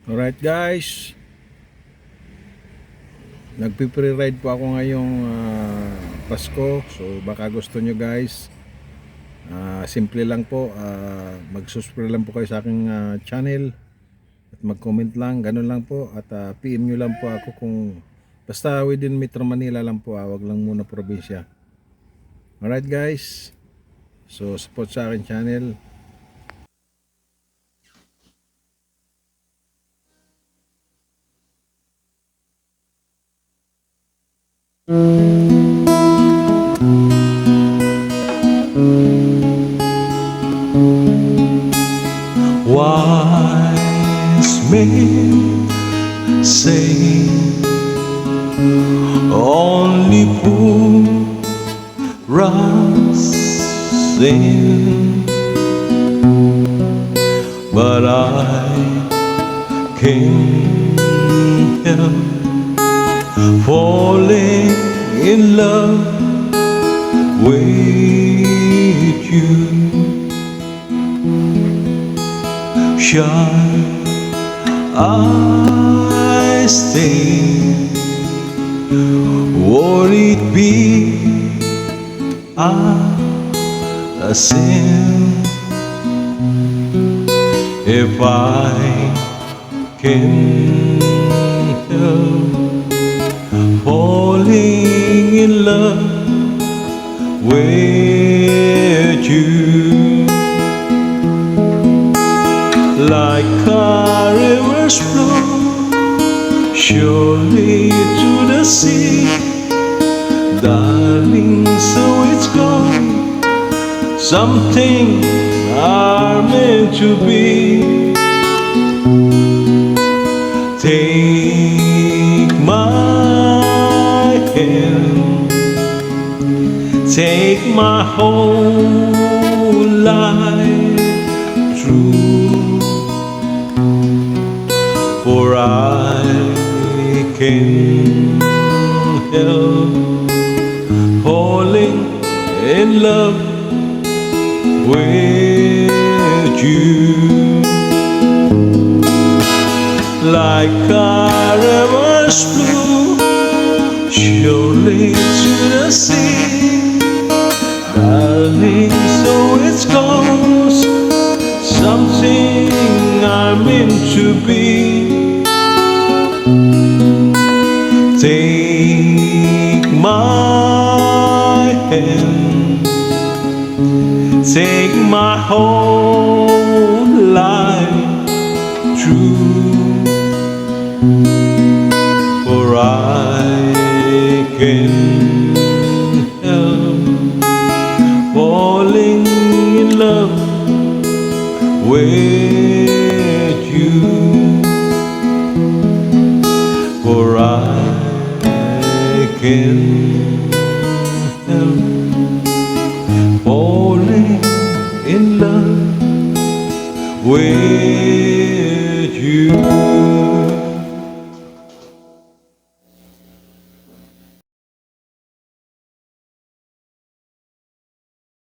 Alright guys, nagpi-pre-ride po ako ngayong Pasko. So baka gusto nyo guys, simple lang po, mag-subscribe lang po kayo sa aking channel at mag-comment lang, ganun lang po. At PM nyo lang po ako kung basta within Metro Manila lang po, wag lang muna probinsya. Alright guys, so support sa aking channel. Wise men say only fools sin, but I can't help falling in love with you. Shall I stay? Would it be a sin if I can help falling in love with you? Like a river's flow surely to the sea, darling, so it's gone. Something are meant to be. Take my hand, take my whole life through, for I can't help falling in love with you. Like a river's flow surely to the sea, darling, so it goes. Something I'm meant to be. Take my hand, take my whole life through, for I can't help falling in love with you. For I can't